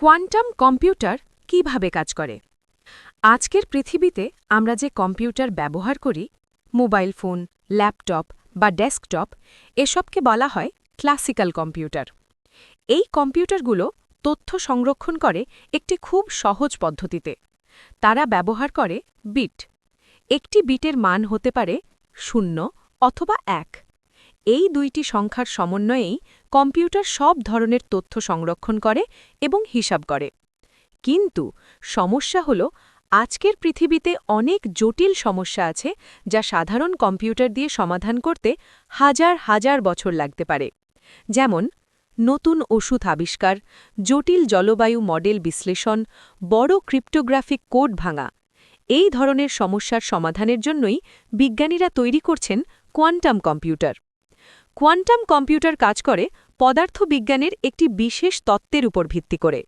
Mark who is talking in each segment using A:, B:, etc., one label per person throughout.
A: Quantum computer কিভাবে কাজ করে? আজকের পৃথিবীতে আমরা যে কম্পিউটার ব্যবহার করি, মোবাইল ফোন, ল্যাপটপ বা ডেস্কটপ, এসবকে বলা হয় ক্লাসিক্যাল কম্পিউটার। এই কম্পিউটারগুলো তথ্য সংরক্ষণ করে একটি খুব সহজ পদ্ধতিতে। তারা ব্যবহার করে বিট। একটি বিটের মান হতে পারে 0 অথবা 1। এই দুইটি সংখ্যার সমন্বয়েই কম্পিউটার সব ধরনের তথ্য সংরক্ষণ করে এবং হিসাব করে। কিন্তু সমস্যা হল, আজকের পৃথিবীতে অনেক জটিল সমস্যা আছে যা সাধারণ কম্পিউটার দিয়ে সমাধান করতে হাজার হাজার বছর লাগতে পারে। যেমন নতুন ওষুধ আবিষ্কার, জটিল জলবায়ু মডেল বিশ্লেষণ, বড় ক্রিপ্টোগ্রাফিক কোড ভাঙা। এই ধরনের সমস্যার সমাধানের জন্যই বিজ্ঞানীরা তৈরি করছেন কোয়ান্টাম কম্পিউটার। কোয়ান্টাম কম্পিউটার কাজ করে পদার্থবিজ্ঞানের একটি বিশেষ তত্ত্বের উপর ভিত্তি করে।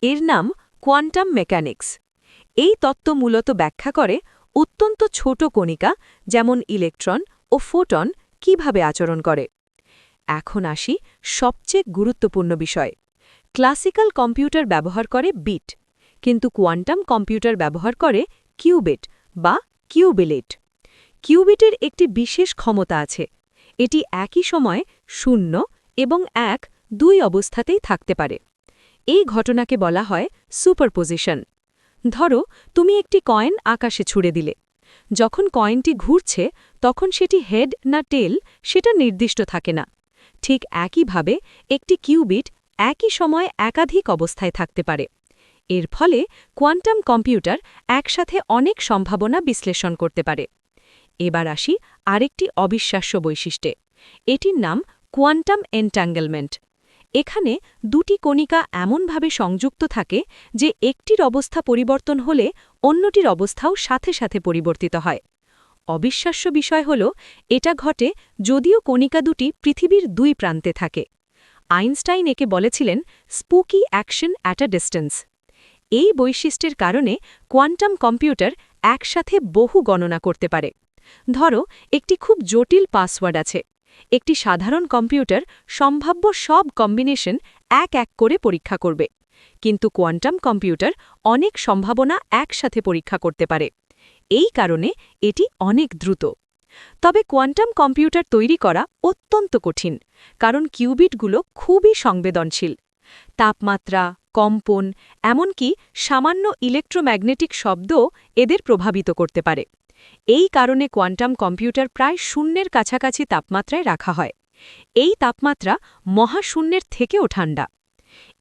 A: এর নাম কোয়ান্টাম মেকানিক্স। এই তত্ত্ব মূলত ব্যাখ্যা করে অত্যন্ত ছোট কণিকা যেমন ইলেকট্রন ও ফোটন কিভাবে আচরণ করে। এখন আসি সবচেয়ে গুরুত্বপূর্ণ বিষয়। ক্লাসিক্যাল কম্পিউটার ব্যবহার করে বিট, কিন্তু কোয়ান্টাম কম্পিউটার ব্যবহার করে কিউবিট বা কিউবিলেট। কিউবিটের একটি বিশেষ ক্ষমতা আছে। এটি একই সময়ে 0 এবং 1 দুই অবস্থাতেই থাকতে পারে। এই ঘটনাকে বলা হয় সুপারপোজিশন। ধরো, তুমি একটি কয়েন আকাশে ছুড়ে দিলে। যখন কয়েনটি ঘুরছে তখন সেটি হেড না টেল সেটা নির্দিষ্ট থাকে না। ঠিক একইভাবে একটি কিউবিট একই সময়ে একাধিক অবস্থায় থাকতে পারে। এর ফলে কোয়ান্টাম কম্পিউটার একসাথে অনেক সম্ভাবনা বিশ্লেষণ করতে পারে। এবার আসি আরেকটি অবিশ্বাস্য বৈশিষ্ট্যে। এটির নাম কোয়ান্টাম এনট্যাঙ্গলমেন্ট। এখানে দুটি কণিকা এমনভাবে সংযুক্ত থাকে যে একটির অবস্থা পরিবর্তন হলে অন্যটির অবস্থাও সাথে সাথে পরিবর্তিত হয়। অবিশ্বাস্য বিষয় হল, এটা ঘটে যদিও কণিকা দুটি পৃথিবীর দুই প্রান্তে থাকে। আইনস্টাইন একে বলেছিলেন spooky action at a distance. এই বৈশিষ্ট্যের কারণে কোয়ান্টাম কম্পিউটার একসাথে বহু গণনা করতে পারে। ধরো, একটি খুব জটিল পাসওয়ার্ড আছে। একটি সাধারণ কম্পিউটার সম্ভাব্য সব কম্বিনেশন এক এক করে পরীক্ষা করবে, কিন্তু কোয়ান্টাম কম্পিউটার অনেক সম্ভাবনা একসাথে পরীক্ষা করতে পারে। এই কারণে এটি অনেক দ্রুত। তবে কোয়ান্টাম কম্পিউটার তৈরি করা অত্যন্ত কঠিন, কারণ কিউবিটগুলো খুবই সংবেদনশীল। তাপমাত্রা, কম্পন, এমনকি সামান্য ইলেকট্রোম্যাগনেটিক শব্দও এদের প্রভাবিত করতে পারে। এই কারণে কোয়ান্টাম কম্পিউটার প্রায় শূন্যের কাছাকাছি তাপমাত্রায় রাখা হয়। এই তাপমাত্রা মহাশূন্যের থেকেও ঠান্ডা।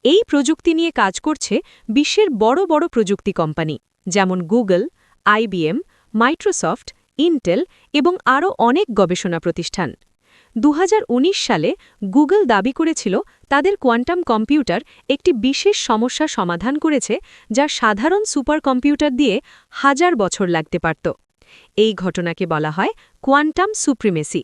A: এই প্রযুক্তি নিয়ে কাজ করছে বিশ্বের বড় বড় প্রযুক্তি কোম্পানি, যেমন গুগল, আইবিএম, মাইক্রোসফট, ইন্টেল এবং আরও অনেক গবেষণা প্রতিষ্ঠান। 2019 সালে গুগল দাবি করেছিল তাদের কোয়ান্টাম কম্পিউটার একটি বিশেষ সমস্যা সমাধান করেছে যা সাধারণ সুপার কম্পিউটার দিয়ে হাজার বছর লাগতে পারত। এই ঘটনাকে বলা হয় কোয়ান্টাম সুপ্রিমেসি।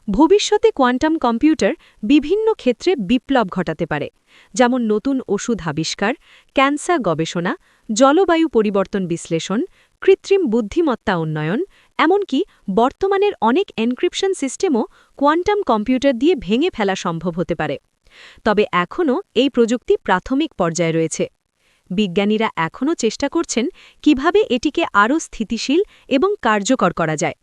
A: ভবিষ্যতে কোয়ান্টাম কম্পিউটার বিভিন্ন ক্ষেত্রে বিপ্লব ঘটাতে পারে, যেমন নতুন ওষুধ আবিষ্কার, ক্যান্সার গবেষণা, জলবায়ু পরিবর্তন বিশ্লেষণ, কৃত্রিম বুদ্ধিমত্তা উন্নয়ন, এমনকি বর্তমানের অনেক এনক্রিপশন সিস্টেমও কোয়ান্টাম কম্পিউটার দিয়ে ভেঙে ফেলা সম্ভব হতে পারে। তবে এখনও এই প্রযুক্তি প্রাথমিক পর্যায়ে রয়েছে। বিজ্ঞানীরা এখনও চেষ্টা করছেন কিভাবে এটিকে আরও স্থিতিশীল এবং কার্যকর করা যায়।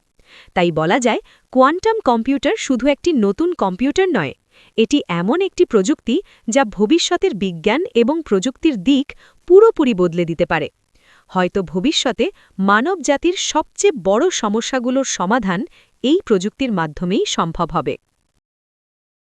A: তাই বলা যায়, কোয়ান্টাম কম্পিউটার শুধু একটি নতুন কম্পিউটার নয়, এটি এমন একটি প্রযুক্তি যা ভবিষ্যতের বিজ্ঞান এবং প্রযুক্তির দিক পুরোপুরি বদলে দিতে পারে। হয়তো ভবিষ্যতে মানবজাতির সবচেয়ে বড় সমস্যাগুলোর সমাধান এই প্রযুক্তির মাধ্যমেই সম্ভব হবে।